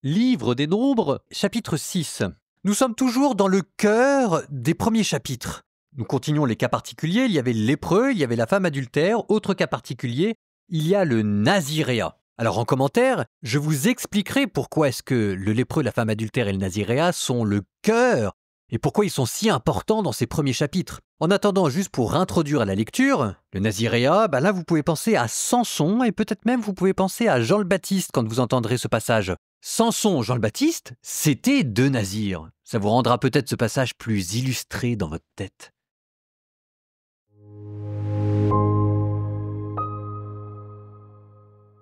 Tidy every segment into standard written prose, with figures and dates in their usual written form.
Livre des Nombres, chapitre 6. Nous sommes toujours dans le cœur des premiers chapitres. Nous continuons les cas particuliers, il y avait le lépreux, il y avait la femme adultère, autre cas particulier, il y a le naziréat. Alors en commentaire, je vous expliquerai pourquoi est-ce que le lépreux, la femme adultère et le naziréat sont le cœur et pourquoi ils sont si importants dans ces premiers chapitres. En attendant, juste pour introduire à la lecture, le naziréat, là vous pouvez penser à Samson et peut-être même vous pouvez penser à Jean le Baptiste quand vous entendrez ce passage. Samson, Jean le Baptiste, c'était deux nazirs. Ça vous rendra peut-être ce passage plus illustré dans votre tête.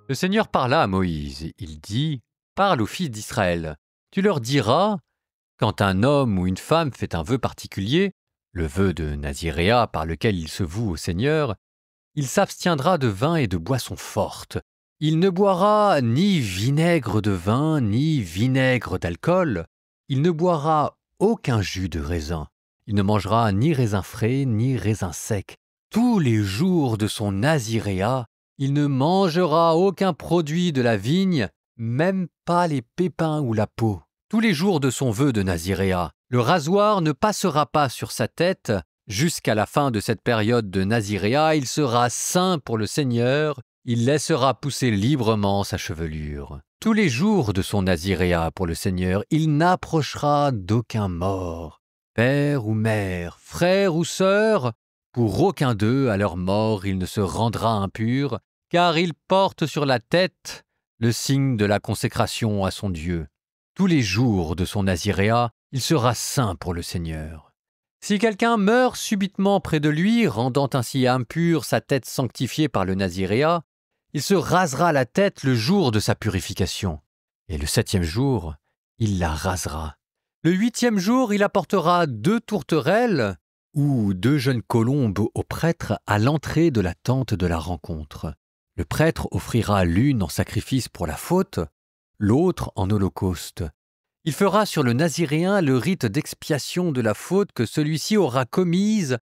Le Seigneur parla à Moïse. Il dit « Parle aux fils d'Israël. Tu leur diras, quand un homme ou une femme fait un vœu particulier, le vœu de naziréat par lequel il se voue au Seigneur, il s'abstiendra de vin et de boissons fortes. Il ne boira ni vinaigre de vin, ni vinaigre d'alcool. Il ne boira aucun jus de raisin. Il ne mangera ni raisin frais, ni raisin sec. Tous les jours de son naziréat, il ne mangera aucun produit de la vigne, même pas les pépins ou la peau. Tous les jours de son vœu de naziréat, le rasoir ne passera pas sur sa tête. Jusqu'à la fin de cette période de naziréat, il sera saint pour le Seigneur. Il laissera pousser librement sa chevelure. Tous les jours de son naziréat pour le Seigneur, il n'approchera d'aucun mort. Père ou mère, frère ou sœur, pour aucun d'eux, à leur mort, il ne se rendra impur, car il porte sur la tête le signe de la consécration à son Dieu. Tous les jours de son naziréat, il sera saint pour le Seigneur. Si quelqu'un meurt subitement près de lui, rendant ainsi impure sa tête sanctifiée par le naziréat, il se rasera la tête le jour de sa purification, et le 7e jour, il la rasera. Le 8e jour, il apportera 2 tourterelles ou 2 jeunes colombes au prêtre à l'entrée de la tente de la rencontre. Le prêtre offrira l'une en sacrifice pour la faute, l'autre en holocauste. Il fera sur le naziréen le rite d'expiation de la faute que celui-ci aura commise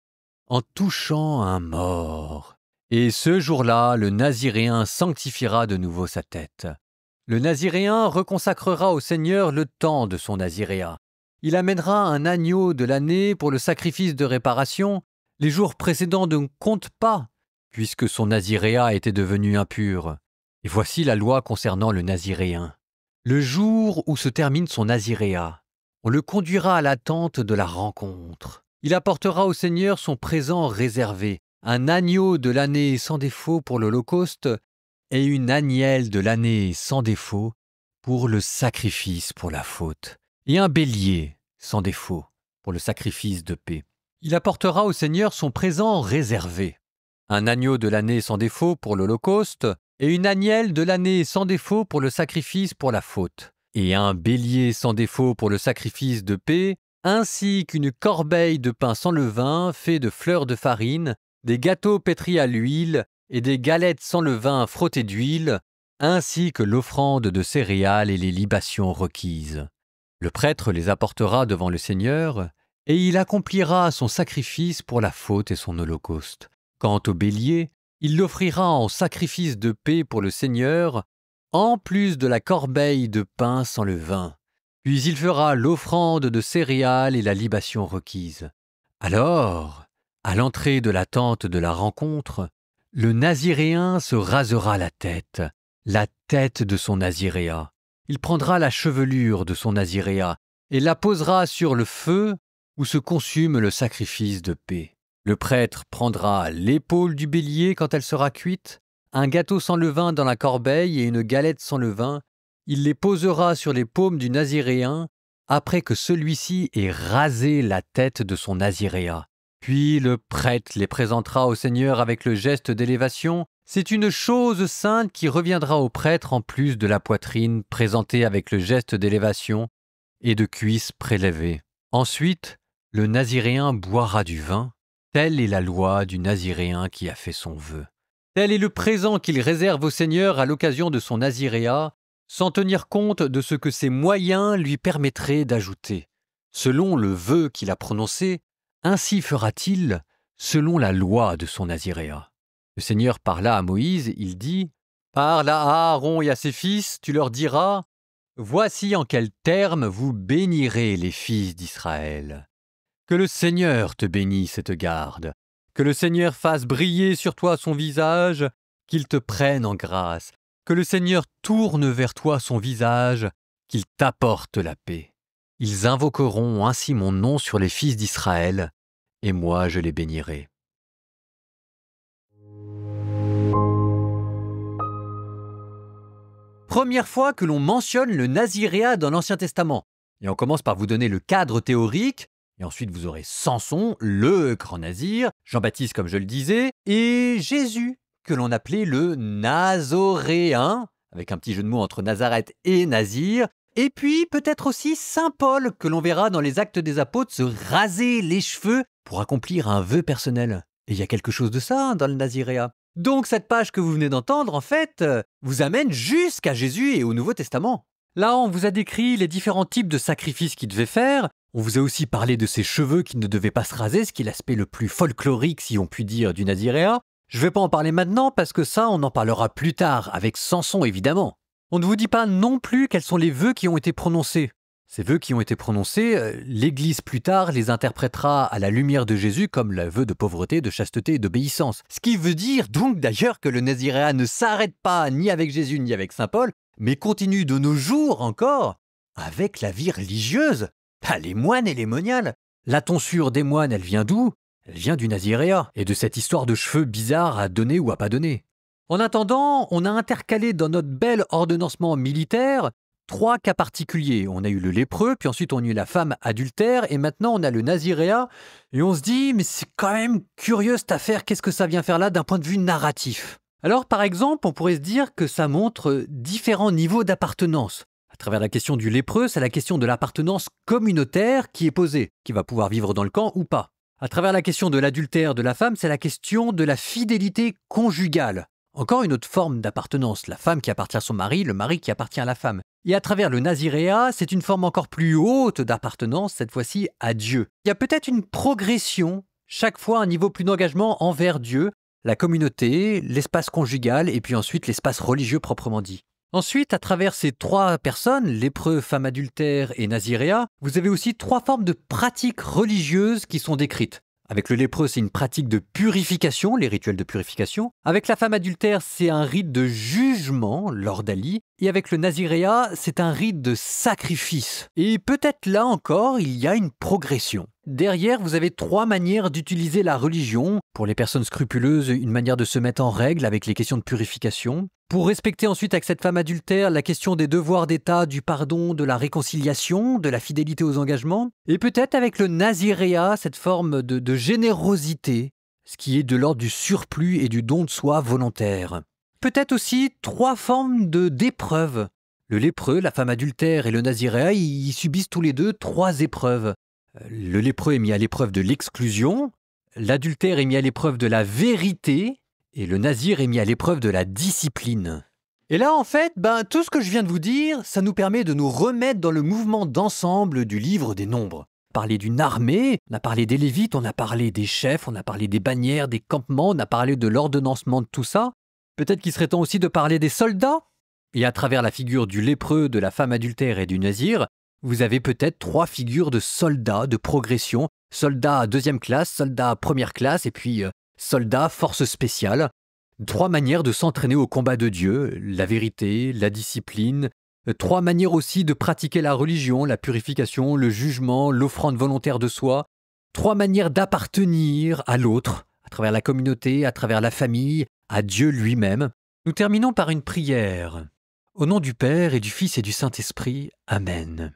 en touchant un mort. Et ce jour-là, le naziréen sanctifiera de nouveau sa tête. Le naziréen reconsacrera au Seigneur le temps de son naziréat. Il amènera un agneau de l'année pour le sacrifice de réparation. Les jours précédents ne comptent pas, puisque son naziréat était devenu impur. Et voici la loi concernant le naziréen. Le jour où se termine son naziréat, on le conduira à la tente de la rencontre. Il apportera au Seigneur son présent réservé, un agneau de l'année sans défaut pour l'holocauste et une agnelle de l'année sans défaut pour le sacrifice pour la faute, et un bélier sans défaut pour le sacrifice de paix. Il apportera au Seigneur son présent réservé, un agneau de l'année sans défaut pour l'holocauste et une agnelle de l'année sans défaut pour le sacrifice pour la faute, et un bélier sans défaut pour le sacrifice de paix, ainsi qu'une corbeille de pain sans levain fait de fleurs de farine, des gâteaux pétris à l'huile et des galettes sans levain frottées d'huile, ainsi que l'offrande de céréales et les libations requises. Le prêtre les apportera devant le Seigneur, et il accomplira son sacrifice pour la faute et son holocauste. Quant au bélier, il l'offrira en sacrifice de paix pour le Seigneur, en plus de la corbeille de pain sans levain. Puis il fera l'offrande de céréales et la libation requise. Alors, à l'entrée de la tente de la rencontre, le naziréen se rasera la tête de son naziréat. Il prendra la chevelure de son naziréat et la posera sur le feu où se consume le sacrifice de paix. Le prêtre prendra l'épaule du bélier quand elle sera cuite, un gâteau sans levain dans la corbeille et une galette sans levain. Il les posera sur les paumes du naziréen après que celui-ci ait rasé la tête de son naziréat. Puis le prêtre les présentera au Seigneur avec le geste d'élévation. C'est une chose sainte qui reviendra au prêtre en plus de la poitrine présentée avec le geste d'élévation et de cuisses prélevées. Ensuite, le naziréen boira du vin. Telle est la loi du naziréen qui a fait son vœu. Tel est le présent qu'il réserve au Seigneur à l'occasion de son naziréat, sans tenir compte de ce que ses moyens lui permettraient d'ajouter. Selon le vœu qu'il a prononcé, ainsi fera-t-il selon la loi de son naziréat. Le Seigneur parla à Moïse, il dit « Parle à Aaron et à ses fils, tu leur diras Voici en quels termes vous bénirez les fils d'Israël. Que le Seigneur te bénisse et te garde. Que le Seigneur fasse briller sur toi son visage, qu'il te prenne en grâce. Que le Seigneur tourne vers toi son visage, qu'il t'apporte la paix. Ils invoqueront ainsi mon nom sur les fils d'Israël, et moi je les bénirai. Première fois que l'on mentionne le naziréat dans l'Ancien Testament. Et on commence par vous donner le cadre théorique, et ensuite vous aurez Samson, le grand nazir, Jean-Baptiste comme je le disais, et Jésus, que l'on appelait le Nazoréen, avec un petit jeu de mots entre Nazareth et Nazir, et puis peut-être aussi Saint Paul, que l'on verra dans les Actes des Apôtres se raser les cheveux pour accomplir un vœu personnel. Et il y a quelque chose de ça dans le naziréat. Donc cette page que vous venez d'entendre, en fait, vous amène jusqu'à Jésus et au Nouveau Testament. Là, on vous a décrit les différents types de sacrifices qu'il devait faire. On vous a aussi parlé de ses cheveux qui ne devaient pas se raser, ce qui est l'aspect le plus folklorique, si on peut dire, du naziréat. Je ne vais pas en parler maintenant parce que ça, on en parlera plus tard, avec Samson évidemment. On ne vous dit pas non plus quels sont les vœux qui ont été prononcés. Ces vœux qui ont été prononcés, l'Église plus tard les interprétera à la lumière de Jésus comme le vœu de pauvreté, de chasteté et d'obéissance. Ce qui veut dire donc d'ailleurs que le naziréat ne s'arrête pas ni avec Jésus ni avec Saint Paul, mais continue de nos jours encore avec la vie religieuse. Les moines et les moniales. La tonsure des moines, elle vient d'où? Elle vient du naziréat et de cette histoire de cheveux bizarres à donner ou à pas donner. En attendant, on a intercalé dans notre bel ordonnancement militaire 3 cas particuliers. On a eu le lépreux, puis ensuite on a eu la femme adultère, et maintenant on a le naziréat. Et on se dit, mais c'est quand même curieux cette affaire, qu'est-ce que ça vient faire là d'un point de vue narratif? Alors par exemple, on pourrait se dire que ça montre différents niveaux d'appartenance. À travers la question du lépreux, c'est la question de l'appartenance communautaire qui est posée, qui va pouvoir vivre dans le camp ou pas. À travers la question de l'adultère de la femme, c'est la question de la fidélité conjugale. Encore une autre forme d'appartenance, la femme qui appartient à son mari, le mari qui appartient à la femme. Et à travers le naziréat, c'est une forme encore plus haute d'appartenance, cette fois-ci à Dieu. Il y a peut-être une progression, chaque fois un niveau plus d'engagement envers Dieu, la communauté, l'espace conjugal et puis ensuite l'espace religieux proprement dit. Ensuite, à travers ces 3 personnes, lépreux, femme adultère et naziréat, vous avez aussi 3 formes de pratiques religieuses qui sont décrites. Avec le lépreux, c'est une pratique de purification, les rituels de purification. Avec la femme adultère, c'est un rite de jugement, l'ordalie. Et avec le naziréat, c'est un rite de sacrifice. Et peut-être là encore, il y a une progression. Derrière, vous avez 3 manières d'utiliser la religion. Pour les personnes scrupuleuses, une manière de se mettre en règle avec les questions de purification. Pour respecter ensuite avec cette femme adultère la question des devoirs d'État, du pardon, de la réconciliation, de la fidélité aux engagements. Et peut-être avec le naziréat, cette forme de générosité, ce qui est de l'ordre du surplus et du don de soi volontaire. Peut-être aussi 3 formes d'épreuves. Le lépreux, la femme adultère et le naziréat, ils subissent tous les deux 3 épreuves. Le lépreux est mis à l'épreuve de l'exclusion, l'adultère est mis à l'épreuve de la vérité, et le nazir est mis à l'épreuve de la discipline. Et là, en fait, tout ce que je viens de vous dire, ça nous permet de nous remettre dans le mouvement d'ensemble du livre des Nombres. On a parlé d'une armée, on a parlé des Lévites, on a parlé des chefs, on a parlé des bannières, des campements, on a parlé de l'ordonnancement de tout ça. Peut-être qu'il serait temps aussi de parler des soldats. Et à travers la figure du lépreux, de la femme adultère et du nazir, vous avez peut-être 3 figures de soldats de progression. Soldats 2e classe, soldats 1re classe et puis soldats force spéciale. 3 manières de s'entraîner au combat de Dieu, la vérité, la discipline. 3 manières aussi de pratiquer la religion, la purification, le jugement, l'offrande volontaire de soi. 3 manières d'appartenir à l'autre, à travers la communauté, à travers la famille, à Dieu lui-même. Nous terminons par une prière. Au nom du Père et du Fils et du Saint-Esprit. Amen.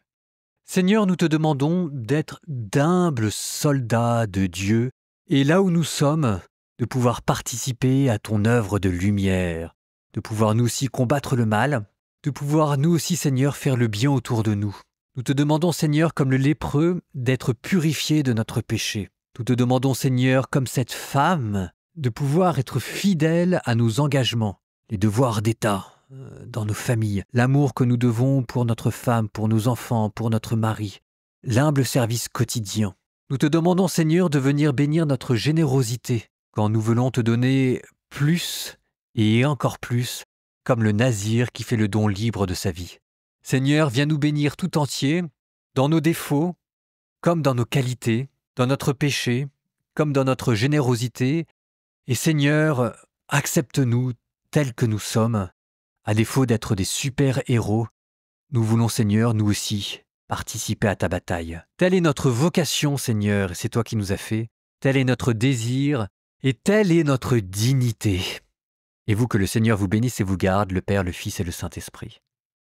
Seigneur, nous te demandons d'être d'humbles soldats de Dieu, et là où nous sommes, de pouvoir participer à ton œuvre de lumière, de pouvoir nous aussi combattre le mal, de pouvoir nous aussi, Seigneur, faire le bien autour de nous. Nous te demandons, Seigneur, comme le lépreux, d'être purifiés de notre péché. Nous te demandons, Seigneur, comme cette femme, de pouvoir être fidèles à nos engagements, les devoirs d'État, dans nos familles, l'amour que nous devons pour notre femme, pour nos enfants, pour notre mari, l'humble service quotidien. Nous te demandons, Seigneur, de venir bénir notre générosité quand nous voulons te donner plus et encore plus, comme le nazir qui fait le don libre de sa vie. Seigneur, viens nous bénir tout entier, dans nos défauts, comme dans nos qualités, dans notre péché, comme dans notre générosité. Et Seigneur, accepte-nous tels que nous sommes, à défaut d'être des super-héros. Nous voulons, Seigneur, nous aussi, participer à ta bataille. Telle est notre vocation, Seigneur, et c'est toi qui nous as fait. Tel est notre désir, et telle est notre dignité. Et vous, que le Seigneur vous bénisse et vous garde, le Père, le Fils et le Saint-Esprit.